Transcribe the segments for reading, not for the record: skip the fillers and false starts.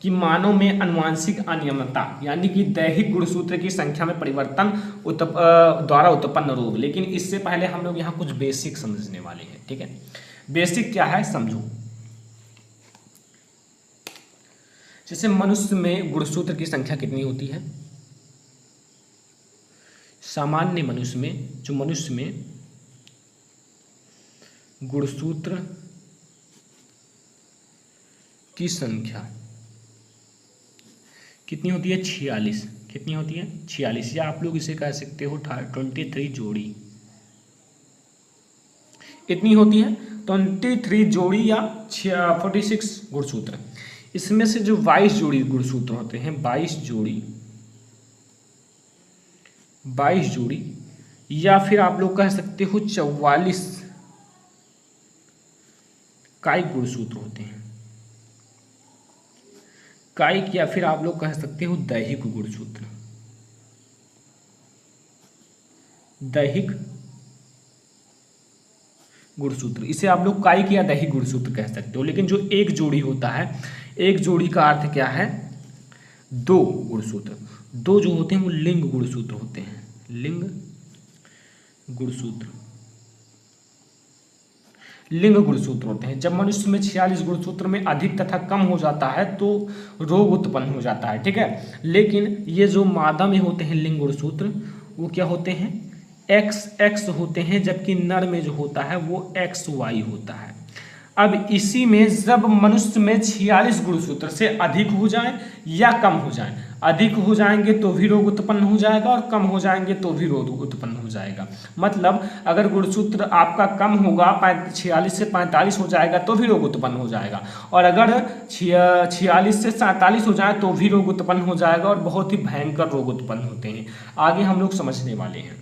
कि मानव में आनुवंशिक अनियमितता यानी कि दैहिक गुणसूत्र की संख्या में परिवर्तन द्वारा उत्पन्न रोग। लेकिन इससे पहले हम लोग यहाँ कुछ बेसिक समझने वाले हैं, ठीक है। बेसिक क्या है समझो। जैसे मनुष्य में गुणसूत्र की संख्या कितनी होती है? सामान्य मनुष्य में, जो मनुष्य में गुणसूत्र की संख्या कितनी होती है? 46। कितनी होती है? 46, या आप लोग इसे कह सकते हो 23 जोड़ी। इतनी होती है 23 जोड़ी या 46 गुणसूत्र। इसमें से जो 22 जोड़ी गुणसूत्र होते हैं, 22 जोड़ी या फिर आप लोग कह सकते हो 44 कायिक गुणसूत्र होते हैं। कायिक या फिर आप लोग कह सकते हो दैहिक गुणसूत्र। दैहिक गुणसूत्र, इसे आप लोग कायिक या दैहिक गुणसूत्र कह सकते हो। लेकिन जो एक जोड़ी होता है, एक जोड़ी का अर्थ क्या है? 2 गुणसूत्र। 2 जो होते हैं वो लिंग गुणसूत्र होते हैं। लिंग गुणसूत्र, लिंग गुणसूत्र होते हैं। जब मनुष्य में 46 गुणसूत्र में अधिक तथा कम हो जाता है तो रोग उत्पन्न हो जाता है, ठीक है। लेकिन ये जो मादा में होते हैं लिंग गुणसूत्र, वो क्या होते हैं? XX होते हैं, जबकि नर में जो होता है वो XY होता है। अब इसी में जब मनुष्य में 46 गुणसूत्र से अधिक हो जाए या कम हो जाए, अधिक हो जाएंगे तो भी रोग उत्पन्न हो जाएगा और कम हो जाएंगे तो भी रोग उत्पन्न हो जाएगा। मतलब अगर गुणसूत्र आपका कम होगा, 46 से 45 हो जाएगा तो भी रोग उत्पन्न हो जाएगा, और अगर 46 से 47 हो जाए तो भी रोग उत्पन्न हो जाएगा, और बहुत ही भयंकर रोग उत्पन्न होते हैं। आगे हम लोग समझने वाले हैं।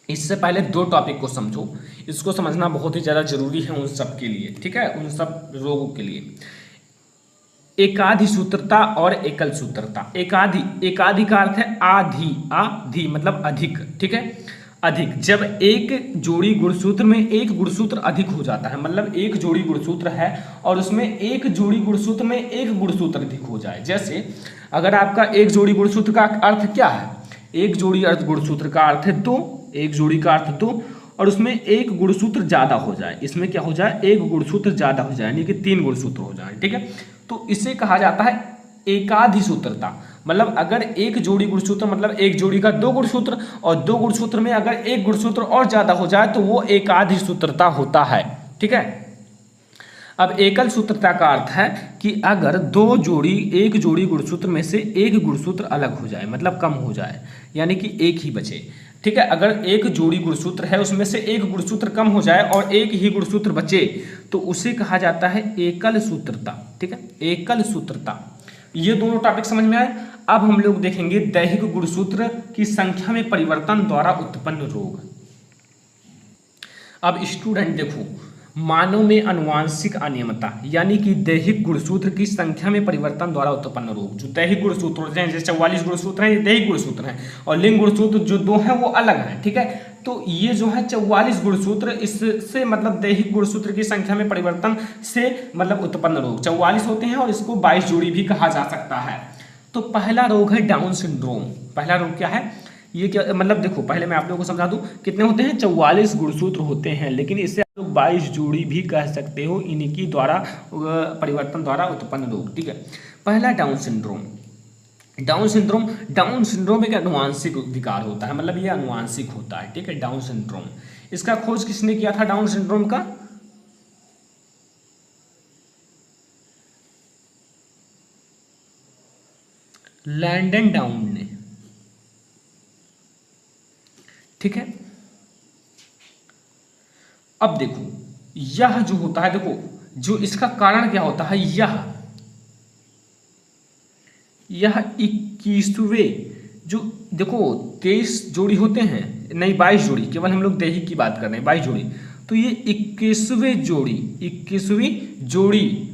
इससे पहले 2 टॉपिक को समझो, इसको समझना बहुत ही ज़्यादा जरूरी है उन सब के लिए, ठीक है, उन सब रोगों के लिए। एकाधि सूत्रता और एकल सूत्रता। एकाधि का अर्थ है आधि मतलब अधिक, ठीक है, अधिक। जब एक जोड़ी गुणसूत्र में एक गुणसूत्र अधिक हो जाता है, मतलब एक जोड़ी गुणसूत्र है और उसमें एक जोड़ी गुणसूत्र में एक गुणसूत्र अधिक हो जाए। जैसे अगर आपका एक जोड़ी गुणसूत्र का अर्थ क्या है? एक जोड़ी अर्थ गुणसूत्र का अर्थ है 2, एक जोड़ी का अर्थ 2, और उसमें एक गुणसूत्र ज्यादा हो जाए। इसमें क्या हो जाए? एक गुणसूत्र ज्यादा हो जाए, यानी कि 3 गुणसूत्र हो जाए, ठीक है। तो इसे कहा जाता है एकाधि सूत्रता। मतलब अगर एक जोड़ी गुणसूत्र, मतलब एक जोड़ी का 2 गुणसूत्र, और 2 गुणसूत्र में अगर एक गुणसूत्र और ज्यादा हो जाए तो वो एकाधि सूत्रता होता है, ठीक है। अब एकल सूत्रता का अर्थ है कि अगर एक जोड़ी गुणसूत्र में से एक गुणसूत्र अलग हो जाए, मतलब कम हो जाए, यानी कि एक ही बचे, ठीक है। अगर एक जोड़ी गुणसूत्र है उसमें से एक गुणसूत्र कम हो जाए और एक ही गुणसूत्र बचे तो उसे कहा जाता है एकल सूत्रता, ठीक है, एकल सूत्रता। ये दोनों टॉपिक समझ में आए। अब हम लोग देखेंगे दैहिक गुणसूत्र की संख्या में परिवर्तन द्वारा उत्पन्न रोग। अब स्टूडेंट देखो, मानव में आनुवंशिक अनियमितता यानी कि दैहिक गुणसूत्र की संख्या में परिवर्तन द्वारा उत्पन्न रोग। जो दैहिक गुणसूत्र होते हैं, जैसे 44 गुणसूत्र हैं, ये दैहिक गुणसूत्र हैं, और लिंग गुणसूत्र जो 2 हैं वो अलग हैं, ठीक है। तो ये जो है 44 गुणसूत्र, इससे मतलब दैहिक गुणसूत्र की संख्या में परिवर्तन से मतलब उत्पन्न रोग 44 होते हैं, और इसको 22 जोड़ी भी कहा जा सकता है। तो पहला रोग है डाउन सिंड्रोम। पहला रोग क्या है? ये क्या मतलब, देखो पहले मैं आप लोगों को समझा दूं कितने होते हैं। 44 गुणसूत्र होते हैं, लेकिन इसे आप लोग 22 जोड़ी भी कह सकते हो, इनकी द्वारा परिवर्तन द्वारा उत्पन्न रोग, ठीक है। पहला डाउन सिंड्रोम। डाउन सिंड्रोम एक आनुवांशिक विकार होता है, मतलब ये आनुवांशिक होता है, ठीक है, डाउन सिंड्रोम। इसका खोज किसने किया था डाउन सिंड्रोम का? लैंडन डाउन ने, ठीक है। अब देखो यह जो होता है, देखो जो इसका कारण क्या होता है, यह 21वें जो, देखो 23 जोड़ी होते हैं, नहीं 22 जोड़ी, केवल हम लोग दैहिक की बात कर रहे हैं, 22 जोड़ी। तो ये 21वीं जोड़ी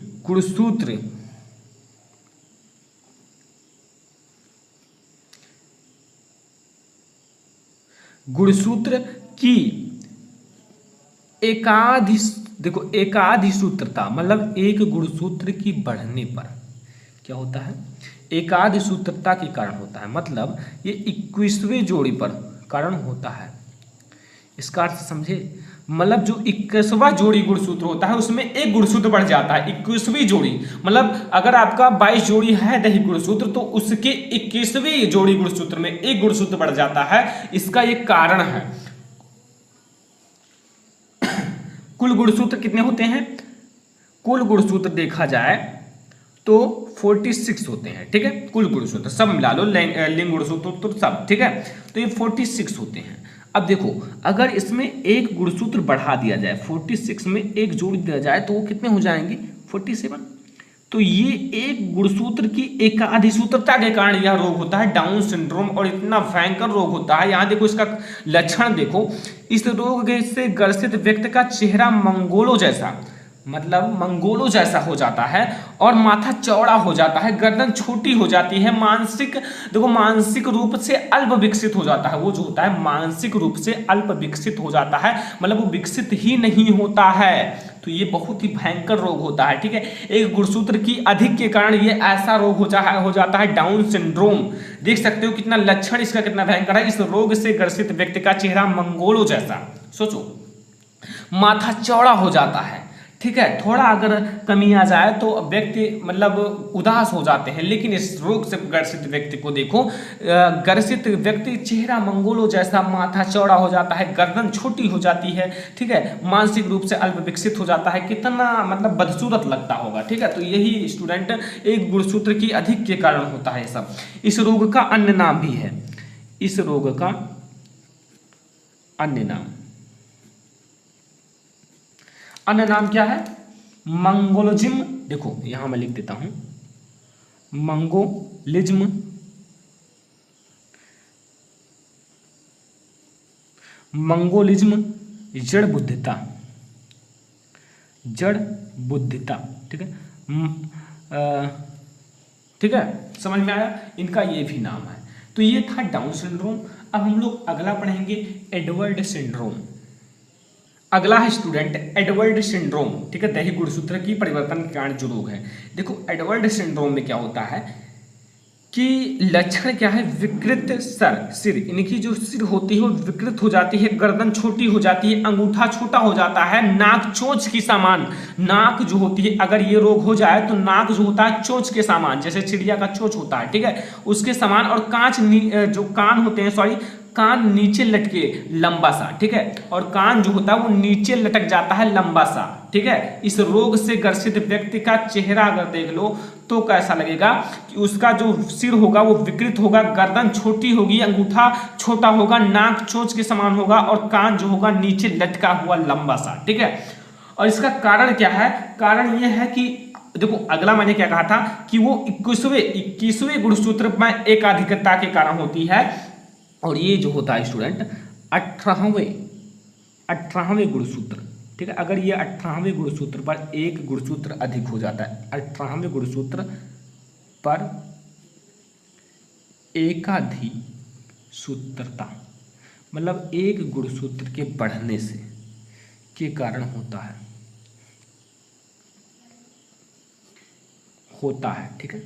गुणसूत्र की एकाधि देखो एकाधि सूत्रता मतलब एक गुणसूत्र की बढ़ने पर क्या होता है, एकाधि सूत्रता के कारण होता है, मतलब ये 21वें जोड़ी पर कारण होता है। इसका अर्थ समझे, मतलब जो 21वां जोड़ी गुणसूत्र होता है उसमें एक गुणसूत्र बढ़ जाता है। 21वीं जोड़ी मतलब अगर आपका 22 जोड़ी है दैहिक गुणसूत्र तो उसके 21वीं जोड़ी गुणसूत्र में एक गुणसूत्र बढ़ जाता है। इसका एक कारण है। कुल गुणसूत्र कितने होते हैं, कुल गुणसूत्र देखा जाए तो 46 होते हैं, ठीक है। कुल गुणसूत्र सब मिला लो, लिंग गुणसूत्र तो सब, ठीक है। तो ये 46 होते हैं। अब देखो अगर इसमें एक गुणसूत्र बढ़ा दिया जाए, 46 में एक जोड़ दिया जाए तो वो कितने हो जाएंगे, 47। तो ये एक गुणसूत्र की एकाधिसूत्रता के कारण यह रोग होता है, डाउन सिंड्रोम, और इतना भयंकर रोग होता है। यहाँ देखो इसका लक्षण देखो, इस रोग से ग्रसित व्यक्ति का चेहरा मंगोलों जैसा, मतलब मंगोलों जैसा हो जाता है, और माथा चौड़ा हो जाता है, गर्दन छोटी हो जाती है, मानसिक देखो मानसिक रूप से अल्प विकसित हो जाता है। वो जो होता है मानसिक रूप से अल्प विकसित हो जाता है, मतलब वो विकसित ही नहीं होता है। तो ये बहुत ही भयंकर रोग होता है, ठीक है। एक गुणसूत्र की अधिक के कारण ये ऐसा रोग हो जाता है डाउन सिंड्रोम। देख सकते हो कितना लक्षण इसका कितना भयंकर है। इस रोग से ग्रसित व्यक्ति का चेहरा मंगोलों जैसा, सोचो, माथा चौड़ा हो जाता है, ठीक है। थोड़ा अगर कमी आ जाए तो व्यक्ति मतलब उदास हो जाते हैं। लेकिन इस रोग से ग्रसित व्यक्ति को देखो, ग्रसित व्यक्ति चेहरा मंगोलों जैसा, माथा चौड़ा हो जाता है, गर्दन छोटी हो जाती है, ठीक है, मानसिक रूप से अल्प विकसित हो जाता है। कितना मतलब बदसूरत लगता होगा, ठीक है। तो यही स्टूडेंट एक गुणसूत्र की अधिक के कारण होता है सब। इस रोग का अन्य नाम भी है, इस रोग का अन्य नाम क्या है, मंगोलिज्म। देखो यहां मैं लिख देता हूं, मंगोलिज्म, मंगोलिज्म, जड़ बुद्धिता, जड़ बुद्धिता, ठीक है। ठीक है, समझ में आया। इनका ये भी नाम है। तो ये था डाउन सिंड्रोम। अब हम लोग अगला पढ़ेंगे एडवर्ड सिंड्रोम। अगला है स्टूडेंट एडवर्ड सिंड्रोम, ठीक है, दैहिक गुणसूत्र की परिवर्तन के कारण जो रोग है। देखो एडवर्ड सिंड्रोम में क्या होता है कि लक्षण क्या है, विकृत सिर, इनकी जो सिर होती है वो विकृत हो जाती है, गर्दन छोटी हो जाती है, अंगूठा छोटा हो जाता है, नाक चोंच की समान, नाक जो होती है अगर ये रोग हो जाए तो नाक जो होता है चोंच के समान, जैसे चिड़िया का चोंच होता है, ठीक है, उसके समान, और जो कान होते हैं, सॉरी, कान नीचे लटके लंबा सा, ठीक है, और कान जो होता है वो नीचे लटक जाता है लंबा सा, ठीक है। इस रोग से ग्रसित व्यक्ति का चेहरा अगर देख लो तो कैसा लगेगा कि उसका जो सिर होगा वो विकृत होगा, गर्दन छोटी होगी, अंगूठा छोटा होगा, नाक चोंच के समान होगा, और कान जो होगा नीचे लटका हुआ लंबा सा, ठीक है। और इसका कारण क्या है, कारण यह है कि देखो अगला मैंने क्या कहा था कि वो 21वें गुणसूत्र में एकाधिकता के कारण होती है, और ये जो होता है स्टूडेंट 18वें गुणसूत्र, ठीक है। अगर ये 18वें गुणसूत्र पर एक गुणसूत्र अधिक हो जाता है, 18वें गुणसूत्र पर एकाधिसूत्रता मतलब एक गुणसूत्र के बढ़ने से के कारण होता है, ठीक है।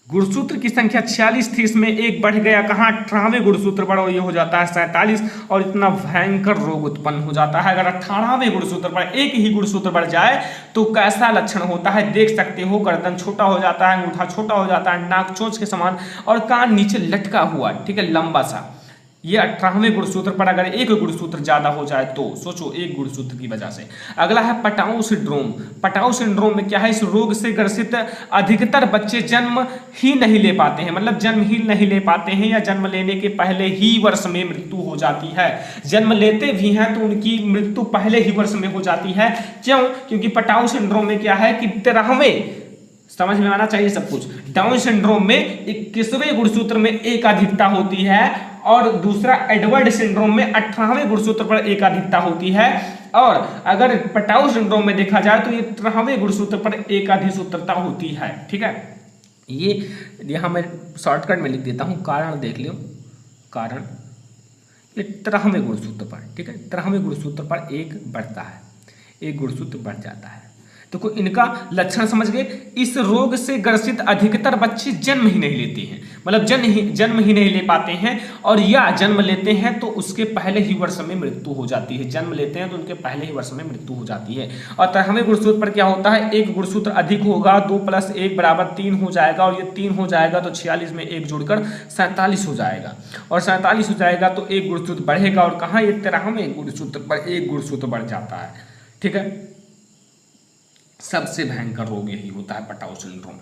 गुणसूत्र की संख्या 46 थी, इसमें एक बढ़ गया, कहाँ, 18वें गुणसूत्र पर, और ये हो जाता है 47, और इतना भयंकर रोग उत्पन्न हो जाता है। अगर 18वें गुणसूत्र पर एक ही गुणसूत्र बढ़ जाए तो कैसा लक्षण होता है देख सकते हो, गर्दन छोटा हो जाता है, अंगूठा छोटा हो जाता है, नाक चोंच के समान, और कान नीचे लटका हुआ, ठीक है, लंबा सा। ये 18वें गुणसूत्र पर अगर एक गुणसूत्र ज्यादा हो जाए तो सोचो, एक गुणसूत्र की वजह से। अगला है पटाऊ सिंड्रोम। पटाऊ सिंड्रोम में क्या है, इस रोग से ग्रसित अधिकतर बच्चे जन्म ही नहीं ले पाते हैं, मतलब जन्म ही नहीं ले पाते हैं, या जन्म लेने के पहले ही वर्ष में मृत्यु हो जाती है। जन्म लेते भी हैं तो उनकी मृत्यु पहले ही वर्ष में हो जाती है। क्यों, क्योंकि पटाऊ सिंड्रोम में क्या है कि 13वें, समझ में आना चाहिए सब कुछ, डाउन सिंड्रोम में 21वें गुणसूत्र में एकाधिकता होती है, और दूसरा एडवर्ड सिंड्रोम में 18वें गुणसूत्र पर एकाधिकता होती है, और अगर पटाऊ सिंड्रोम में देखा जाए तो ये 13वें गुणसूत्र पर एकाधिसूत्रता होती है, ठीक है। ये यहाँ मैं शॉर्टकट में लिख देता हूँ, कारण देख लो, कारण ये 13वें गुणसूत्र पर, ठीक है, 13वें गुणसूत्र पर एक बढ़ता है, एक गुणसूत्र बढ़ जाता है। देखो इनका लक्षण समझ गए। इस रोग से ग्रसित अधिकतर बच्चे जन्म ही नहीं लेते हैं, मतलब जन्म ही नहीं ले पाते हैं, और या जन्म लेते हैं तो उसके पहले ही वर्ष में मृत्यु हो जाती है। जन्म लेते हैं तो उनके पहले ही वर्ष में मृत्यु हो जाती है। और 13वें गुणसूत्र पर क्या होता है, एक गुणसूत्र अधिक होगा, 2 + 1 = 3 हो जाएगा, और ये 3 हो जाएगा तो 46 में 1 जोड़कर 47 हो जाएगा, और 47 हो जाएगा तो एक गुणसूत्र बढ़ेगा, और कहाँ, ये 13वें गुणसूत्र पर एक गुणसूत्र बढ़ जाता है, ठीक है। सबसे भयंकर रोग यही होता है, पटाउ सिंड्रोम,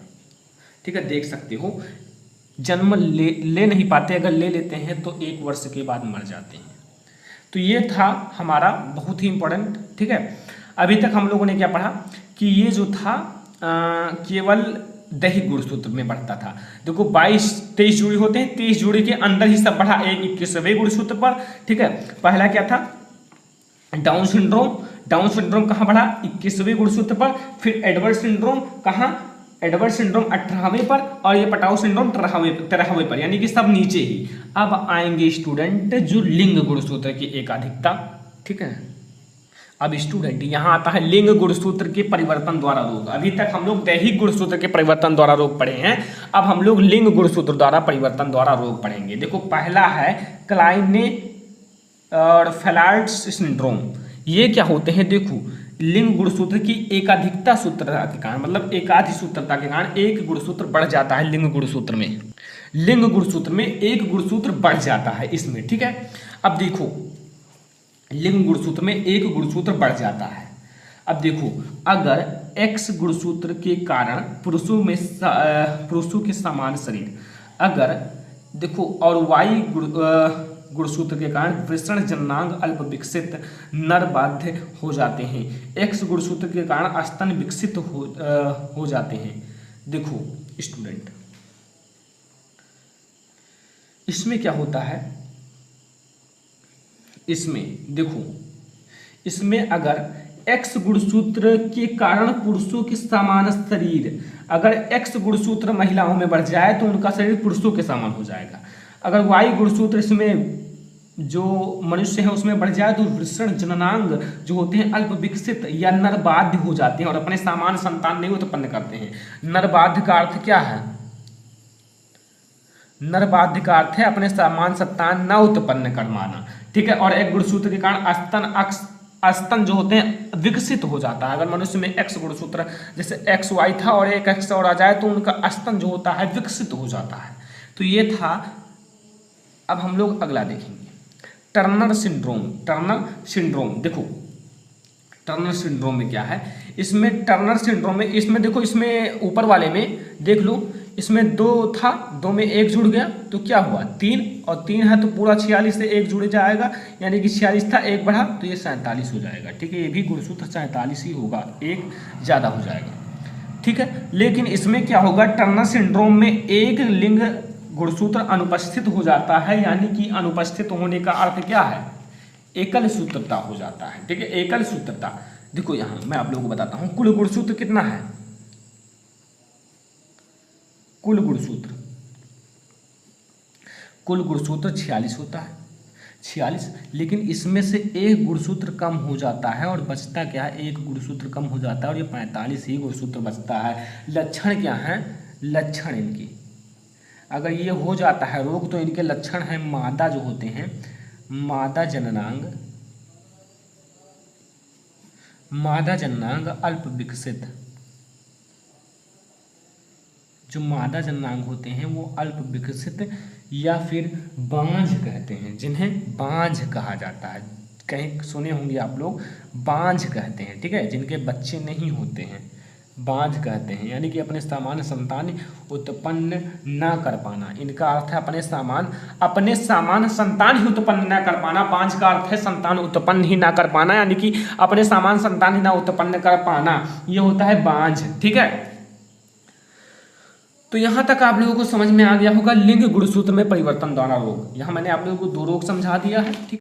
ठीक है। देख सकते हो जन्म ले नहीं पाते, अगर ले लेते हैं तो 1 वर्ष के बाद मर जाते हैं। तो ये था हमारा बहुत ही इंपॉर्टेंट, ठीक है। अभी तक हम लोगों ने क्या पढ़ा कि ये जो था केवल दैहिक गुणसूत्र में बढ़ता था। देखो 22-23 जोड़ी होते हैं, 23 जोड़ी के अंदर ही सब बढ़ा 21वें गुणसूत्र पर, ठीक है। पहला क्या था, डाउन सिंड्रोम। डाउन सिंड्रोम कहाँ बढ़ा, 21वें गुणसूत्र पर। फिर एडवर्ड सिंड्रोम कहाँ, एडवर्ड सिंड्रोम 18वें पर, और ये पटाउ सिंड्रोम 13वें पर, यानी कि सब नीचे ही। अब आएंगे स्टूडेंट जो लिंग गुणसूत्र की एकाधिकता, ठीक है। अब स्टूडेंट यहाँ आता है लिंग गुणसूत्र के परिवर्तन द्वारा रोग। अभी तक हम लोग दैहिक गुणसूत्र के परिवर्तन द्वारा रोग पढ़े हैं, अब हम लोग लिंग गुणसूत्र द्वारा परिवर्तन द्वारा रोग पढ़ेंगे। देखो पहला है क्लाइने और फेलार्ड्स सिंड्रोम। ये क्या होते हैं, देखो लिंग गुणसूत्र की एकाधिकता सूत्रता के कारण, मतलब एकाधिक सूत्रता के कारण एक गुणसूत्र बढ़ जाता है लिंग गुणसूत्र में। लिंग गुणसूत्र में एक गुणसूत्र बढ़ जाता है इसमें, ठीक है। अब देखो लिंग गुणसूत्र में एक गुणसूत्र बढ़ जाता है। अब देखो अगर X गुणसूत्र के कारण पुरुषों के समान शरीर, अगर देखो, और Y गुणसूत्र के कारण वृषण जनांग अल्प विकसित नर बाध्य हो जाते हैं। X गुणसूत्र के कारण स्तन विकसित हो जाते हैं। देखो स्टूडेंट इसमें क्या होता है, इसमें देखो, इसमें अगर X गुणसूत्र के कारण पुरुषों के समान शरीर, अगर X गुणसूत्र महिलाओं में बढ़ जाए तो उनका शरीर पुरुषों के समान हो जाएगा। अगर Y गुणसूत्र इसमें जो मनुष्य है उसमें बढ़ जाए तो वृषण जननांग जो होते हैं अल्प विकसित या नरबाध्य हो जाते हैं और अपने समान संतान नहीं उत्पन्न करते हैं। नरबाध्य का अर्थ क्या है, नरबाध्य का अर्थ है अपने समान संतान न उत्पन्न कर पाना, ठीक है। और एक गुणसूत्र के कारण स्तन जो होते हैं विकसित हो जाता है। अगर मनुष्य में X गुणसूत्र जैसे XY था और एक X और आ जाए तो उनका स्तन जो होता है विकसित हो जाता है। तो ये था। अब हम लोग अगला देखेंगे टर्नर सिंड्रोम। टर्नर सिंड्रोम, देखो टर्नर सिंड्रोम में क्या है, इसमें टर्नर सिंड्रोम में, इसमें देखो, इसमें ऊपर वाले में देख लो, इसमें 2 था, 2 में 1 जुड़ गया तो क्या हुआ 3, और 3 है तो पूरा 46 से 1 जुड़ जाएगा, यानी कि 46 था 1 बढ़ा तो ये 47 हो जाएगा, ठीक है। ये भी गुणसूत्र 47 ही होगा, 1 ज़्यादा हो जाएगा, ठीक है। लेकिन इसमें क्या होगा, टर्नर सिंड्रोम में एक लिंग गुणसूत्र अनुपस्थित हो जाता है, यानी कि अनुपस्थित होने का अर्थ क्या है, एकल सूत्रता हो जाता है, ठीक है। एकल सूत्रता, देखो यहाँ मैं आप लोगों को बताता हूँ कुल गुणसूत्र कितना है, कुल गुणसूत्र 46 होता है, 46, लेकिन इसमें से एक गुणसूत्र कम हो जाता है और बचता क्या है, एक गुणसूत्र कम हो जाता है और ये 45 ही गुणसूत्र बचता है। लक्षण क्या है, लक्षण इनकी अगर ये हो जाता है रोग तो इनके लक्षण हैं, मादा जो होते हैं, मादा जननांग अल्प विकसित, जो मादा जननांग होते हैं वो अल्प विकसित या फिर बांझ कहते हैं, जिन्हें बांझ कहा जाता है। कहीं सुने होंगे आप लोग, बांझ कहते हैं, ठीक है। जिनके बच्चे नहीं होते हैं बांझ कहते हैं, यानी कि अपने सामान्य संतान उत्पन्न न कर पाना। इनका अर्थ है अपने सामान्य संतान ही उत्पन्न न कर पाना। बांझ का अर्थ है संतान उत्पन्न ही ना कर पाना, यानी कि अपने सामान्य संतान ही ना उत्पन्न कर पाना, ये होता है बांझ, ठीक है। तो यहाँ तक आप लोगों को समझ में आ गया होगा लिंग गुणसूत्र में परिवर्तन द्वारा रोग। यहाँ मैंने आप लोगों को 2 रोग समझा दिया है, ठीक।